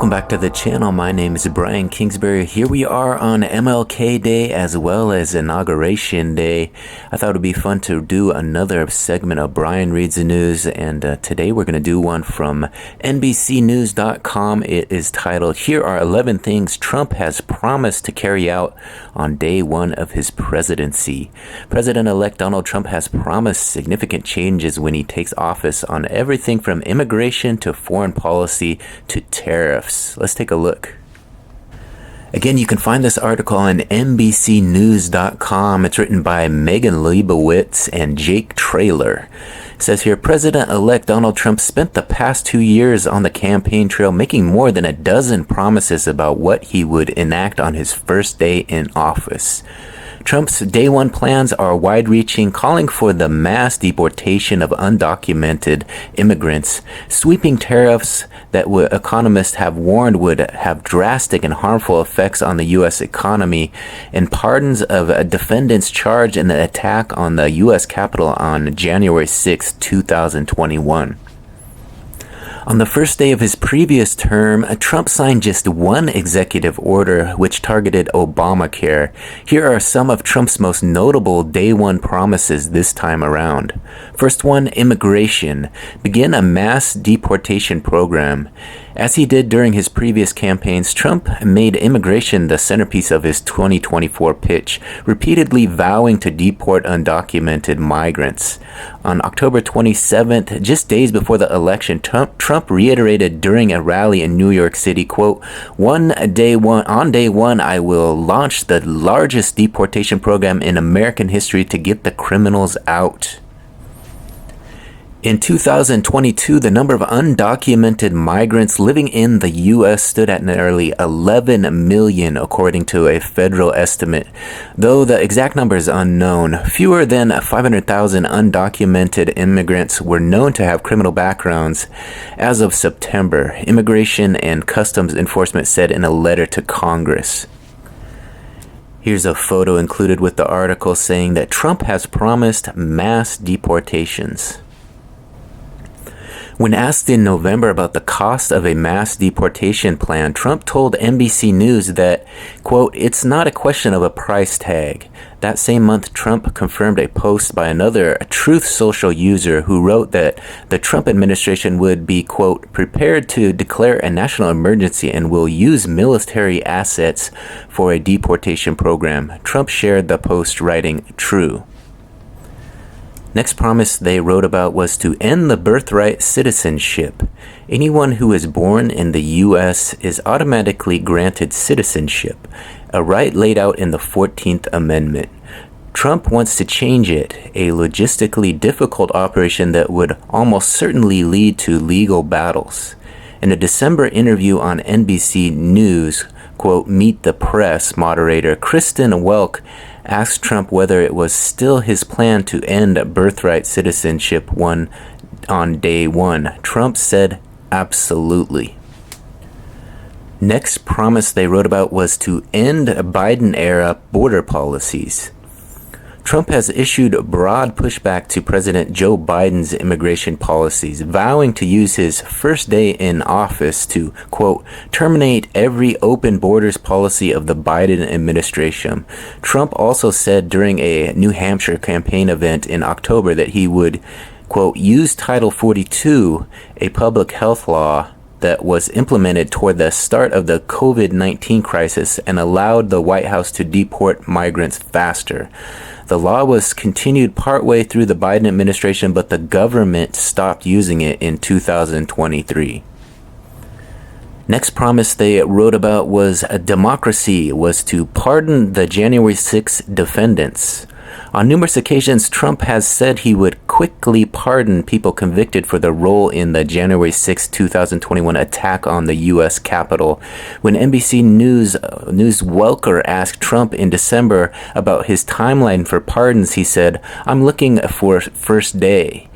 Welcome back to the channel. My name is Brian Kingsbury. Here we are on MLK Day as well as Inauguration Day. I thought it would be fun to do another segment of Brian Reads the News, and today we're going to do one from NBCnews.com. It is titled, "Here are 11 Things Trump Has Promised to Carry Out on Day 1 of His Presidency." President-elect Donald Trump has promised significant changes when he takes office on everything from immigration to foreign policy to tariffs. Let's take a look. Again, you can find this article on NBCnews.com. It's written by Megan Leibowitz and Jake Traylor. It says here, President-elect Donald Trump spent the past 2 years on the campaign trail making more than a dozen promises about what he would enact on his first day in office. Trump's Day 1 plans are wide-reaching, calling for the mass deportation of undocumented immigrants, sweeping tariffs that economists have warned would have drastic and harmful effects on the U.S. economy, and pardons of defendants charged in the attack on the U.S. Capitol on January 6, 2021. On the first day of his previous term, Trump signed just one executive order which targeted Obamacare. Here are some of Trump's most notable Day 1 promises this time around. First one, immigration. Begin a mass deportation program. As he did during his previous campaigns, Trump made immigration the centerpiece of his 2024 pitch, repeatedly vowing to deport undocumented migrants. On October 27th, just days before the election, Trump reiterated during a rally in New York City, quote, on day one, I will launch the largest deportation program in American history to get the criminals out. In 2022, the number of undocumented migrants living in the U.S. stood at nearly 11 million, according to a federal estimate. Though the exact number is unknown, fewer than 500,000 undocumented immigrants were known to have criminal backgrounds as of September, Immigration and Customs Enforcement said in a letter to Congress. Here's a photo included with the article saying that Trump has promised mass deportations. When asked in November about the cost of a mass deportation plan, Trump told NBC News that, quote, it's not a question of a price tag. That same month, Trump confirmed a post by another Truth Social user who wrote that the Trump administration would be, quote, prepared to declare a national emergency and will use military assets for a deportation program. Trump shared the post writing, true. Next promise they wrote about was to end the birthright citizenship. Anyone who is born in the U.S. is automatically granted citizenship, a right laid out in the 14th Amendment. Trump wants to change it, a logistically difficult operation that would almost certainly lead to legal battles. In a December interview on NBC News, quote, Meet the Press moderator Kristen Welk asked Trump whether it was still his plan to end birthright citizenship on day 1. Trump said, absolutely. Next promise they wrote about was to end Biden-era border policies. Trump has issued broad pushback to President Joe Biden's immigration policies, vowing to use his first day in office to, quote, terminate every open borders policy of the Biden administration. Trump also said during a New Hampshire campaign event in October that he would, quote, use Title 42, a public health law that was implemented toward the start of the COVID-19 crisis and allowed the White House to deport migrants faster. The law was continued partway through the Biden administration, but the government stopped using it in 2023. Next promise they wrote about was a democracy, was to pardon the January 6 defendants. On numerous occasions, Trump has said he would quickly pardon people convicted for their role in the January 6, 2021 attack on the U.S. Capitol. When NBC News Welker asked Trump in December about his timeline for pardons, he said, I'm looking for first day.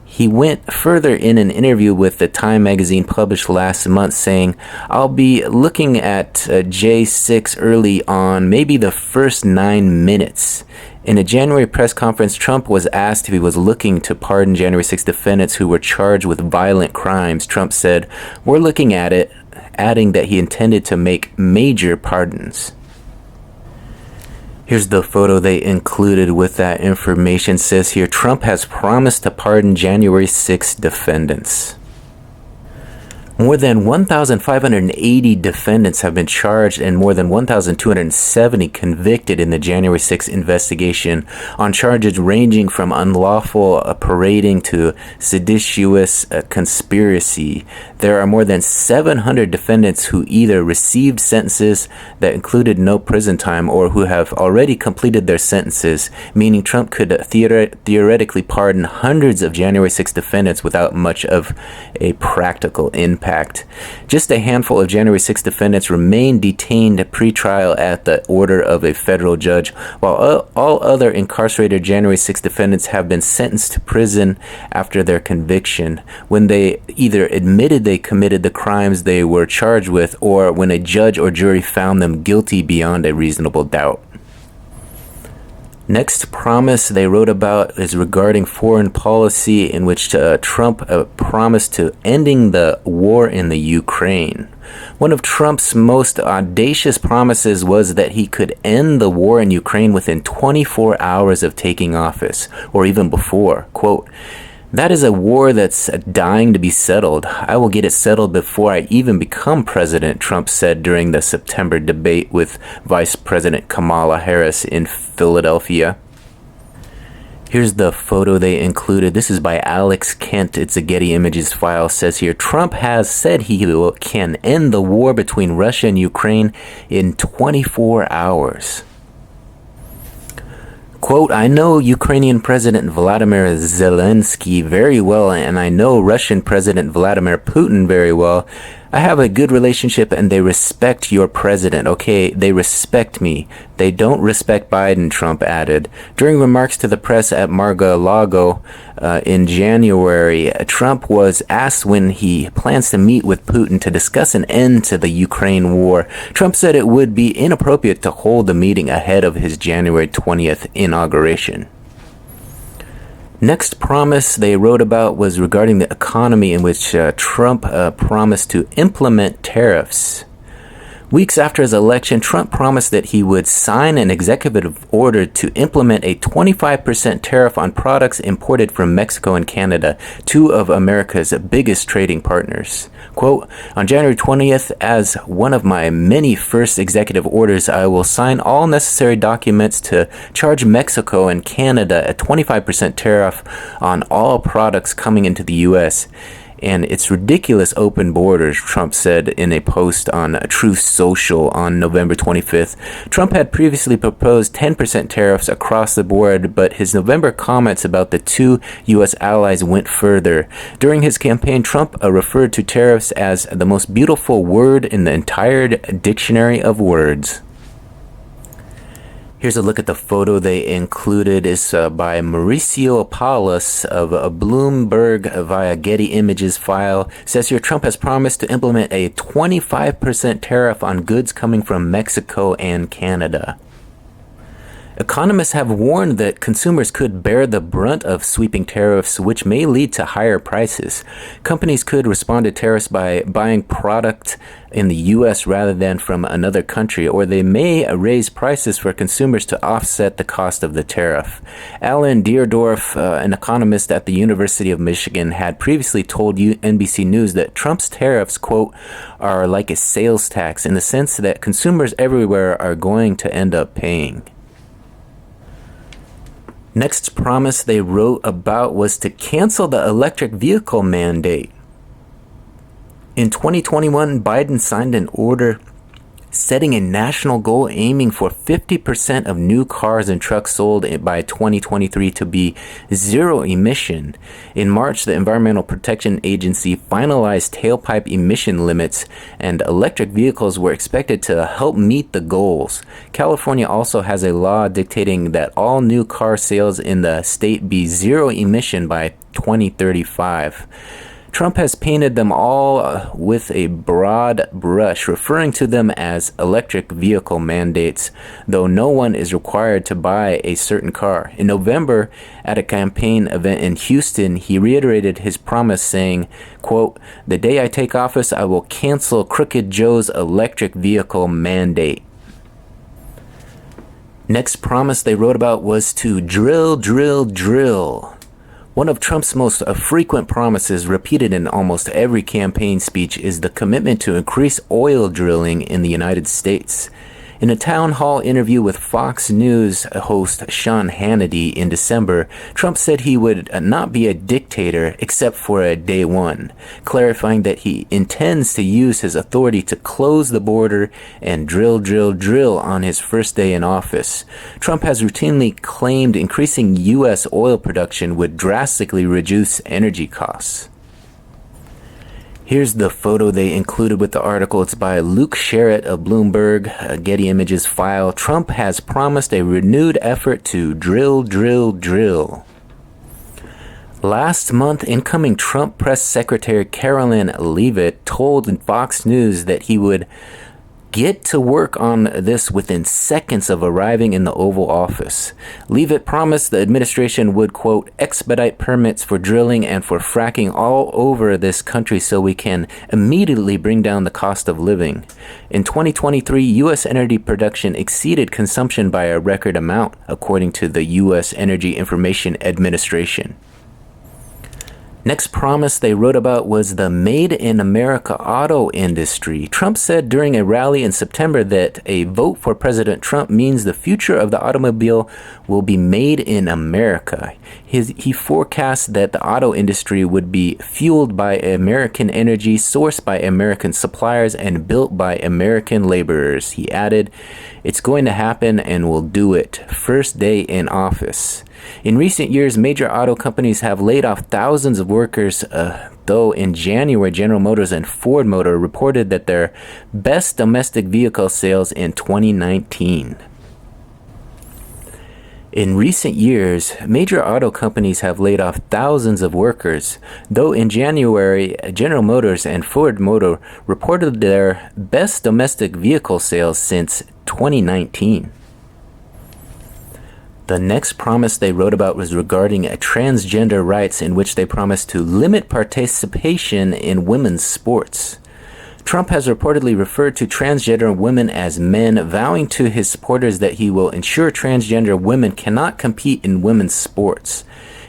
He went further in an interview with the Time magazine published last month, saying, I'll be looking at J6 early on, maybe the first 9 minutes. In a January press conference, Trump was asked if he was looking to pardon January 6 defendants who were charged with violent crimes. Trump said, we're looking at it. adding that he intended to make major pardons. Here's the photo they included with that information. It says here, Trump has promised to pardon January 6 defendants. More than 1,580 defendants have been charged and more than 1,270 convicted in the January 6 investigation on charges ranging from unlawful parading to seditious conspiracy. There are more than 700 defendants who either received sentences that included no prison time or who have already completed their sentences, meaning Trump could theoretically pardon hundreds of January 6 defendants without much of a practical impact. Just a handful of January 6 defendants remain detained pre-trial at the order of a federal judge, while all other incarcerated January 6 defendants have been sentenced to prison after their conviction, when they either admitted they committed the crimes they were charged with, or when a judge or jury found them guilty beyond a reasonable doubt. Next promise they wrote about is regarding foreign policy, in which Trump promised to ending the war in the Ukraine. One of Trump's most audacious promises was that he could end the war in Ukraine within 24 hours of taking office, or even before. Quote, "That is a war that's dying to be settled. I will get it settled before I even become president," Trump said during the September debate with Vice President Kamala Harris in Philadelphia. Here's the photo they included. This is by Alex Kent. It's a Getty Images file. It says here, Trump has said he can end the war between Russia and Ukraine in 24 hours. Quote, "I know Ukrainian President Vladimir Zelensky very well, and I know Russian President Vladimir Putin very well. I have a good relationship and they respect your president. Okay, they respect me. They don't respect Biden," Trump added. During remarks to the press at Mar-a-Lago in January, Trump was asked when he plans to meet with Putin to discuss an end to the Ukraine war. Trump said it would be inappropriate to hold the meeting ahead of his January 20th inauguration. Next promise they wrote about was regarding the economy, in which Trump promised to implement tariffs. Weeks after his election, Trump promised that he would sign an executive order to implement a 25% tariff on products imported from Mexico and Canada, two of America's biggest trading partners. Quote, "On January 20th, as one of my many first executive orders, I will sign all necessary documents to charge Mexico and Canada a 25% tariff on all products coming into the U.S. and its ridiculous open borders," Trump said in a post on Truth Social on November 25th. Trump had previously proposed 10% tariffs across the board, but his November comments about the two U.S. allies went further. During his campaign, Trump referred to tariffs as the most beautiful word in the entire dictionary of words. Here's a look at the photo they included. It's by Mauricio Paulus of Bloomberg via Getty Images file. It says here, Trump has promised to implement a 25% tariff on goods coming from Mexico and Canada. Economists have warned that consumers could bear the brunt of sweeping tariffs, which may lead to higher prices. Companies could respond to tariffs by buying product in the U.S. rather than from another country, or they may raise prices for consumers to offset the cost of the tariff. Alan Deardorff, an economist at the University of Michigan, had previously told NBC News that Trump's tariffs, quote, "are like a sales tax in the sense that consumers everywhere are going to end up paying." Next promise they wrote about was to cancel the electric vehicle mandate. In 2021, Biden signed an order setting a national goal aiming for 50% of new cars and trucks sold by 2023 to be zero emission. In March, the Environmental Protection Agency finalized tailpipe emission limits, and electric vehicles were expected to help meet the goals. California also has a law dictating that all new car sales in the state be zero emission by 2035. Trump has painted them all with a broad brush, referring to them as electric vehicle mandates, though no one is required to buy a certain car. In November, at a campaign event in Houston, he reiterated his promise, saying, quote, "The day I take office, I will cancel Crooked Joe's electric vehicle mandate." Next promise they wrote about was to drill, drill, drill. One of Trump's most frequent promises, repeated in almost every campaign speech, is the commitment to increase oil drilling in the United States. In a town hall interview with Fox News host Sean Hannity in December, Trump said he would not be a dictator except for a day one, clarifying that he intends to use his authority to close the border and drill, drill, drill on his first day in office. Trump has routinely claimed increasing U.S. oil production would drastically reduce energy costs. Here's the photo they included with the article. It's by Luke Sherritt of Bloomberg, Getty Images file. Trump has promised a renewed effort to drill, drill, drill. Last month, incoming Trump press secretary Caroline Leavitt told Fox News that he would get to work on this within seconds of arriving in the Oval Office. Leavitt promised the administration would, quote, expedite permits for drilling and for fracking all over this country so we can immediately bring down the cost of living. In 2023, U.S. energy production exceeded consumption by a record amount, according to the U.S. Energy Information Administration. Next promise they wrote about was the Made in America auto industry. Trump said during a rally in September that a vote for President Trump means the future of the automobile will be made in America. He forecast that the auto industry would be fueled by American energy, sourced by American suppliers, and built by American laborers. He added, "It's going to happen and we'll do it. First day in office." In recent years, major auto companies have laid off thousands of workers, though in January, General Motors and Ford Motor reported that their best domestic vehicle sales in 2019. In recent years, major auto companies have laid off thousands of workers, though in January, General Motors and Ford Motor reported their best domestic vehicle sales since 2019. The next promise they wrote about was regarding transgender rights, in which they promised to limit participation in women's sports. Trump has reportedly referred to transgender women as men, vowing to his supporters that he will ensure transgender women cannot compete in women's sports.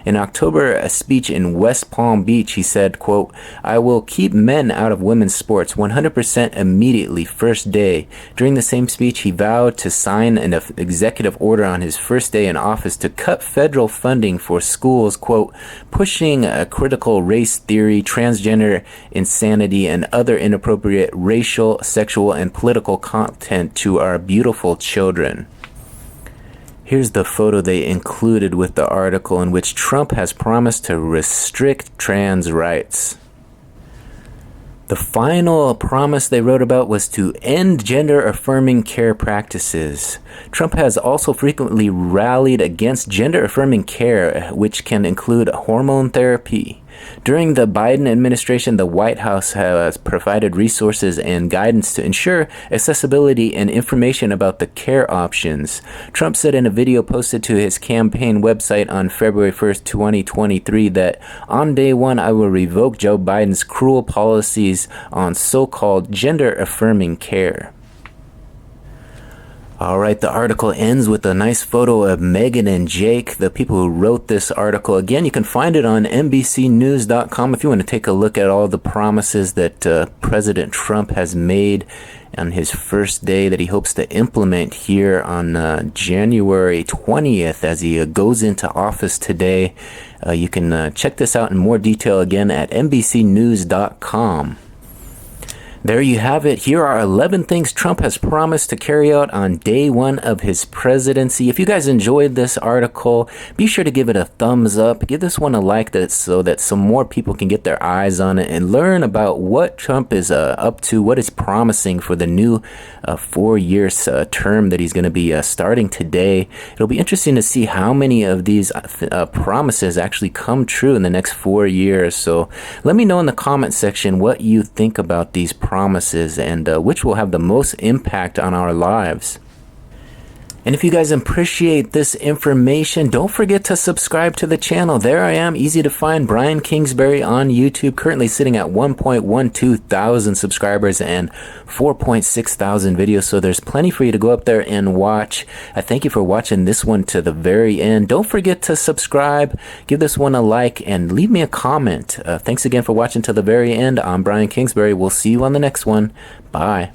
In October, a speech in West Palm Beach, he said, quote, "I will keep men out of women's sports 100% immediately, first day." During the same speech, he vowed to sign an executive order on his first day in office to cut federal funding for schools, quote, "pushing a critical race theory, transgender insanity, and other inappropriate racial, sexual, and political content to our beautiful children." Here's the photo they included with the article, in which Trump has promised to restrict trans rights. The final promise they wrote about was to end gender-affirming care practices. Trump has also frequently rallied against gender-affirming care, which can include hormone therapy. During the Biden administration, the White House has provided resources and guidance to ensure accessibility and information about the care options. Trump said in a video posted to his campaign website on February 1st, 2023, that on day one, I will revoke Joe Biden's cruel policies on so-called gender-affirming care. All right, the article ends with a nice photo of Meghan and Jake, the people who wrote this article. Again, you can find it on NBCnews.com if you want to take a look at all the promises that President Trump has made on his first day that he hopes to implement here on January 20th as he goes into office today. You can check this out in more detail again at NBCnews.com. There you have it. Here are 11 things Trump has promised to carry out on day one of his presidency. If you guys enjoyed this article, be sure to give it a thumbs up. Give this one a like so that some more people can get their eyes on it and learn about what Trump is up to, what is promising for the new 4 years term that he's going to be starting today. It'll be interesting to see how many of these promises actually come true in the next 4 years. So let me know in the comment section what you think about these promises and which will have the most impact on our lives. And if you guys appreciate this information, don't forget to subscribe to the channel. There I am, easy to find, Brian Kingsbury on YouTube, currently sitting at 1.12 thousand subscribers and 4.6 thousand videos. So there's plenty for you to go up there and watch. I thank you for watching this one to the very end. Don't forget to subscribe, give this one a like, and leave me a comment. Thanks again for watching to the very end. I'm Brian Kingsbury. We'll see you on the next one. Bye.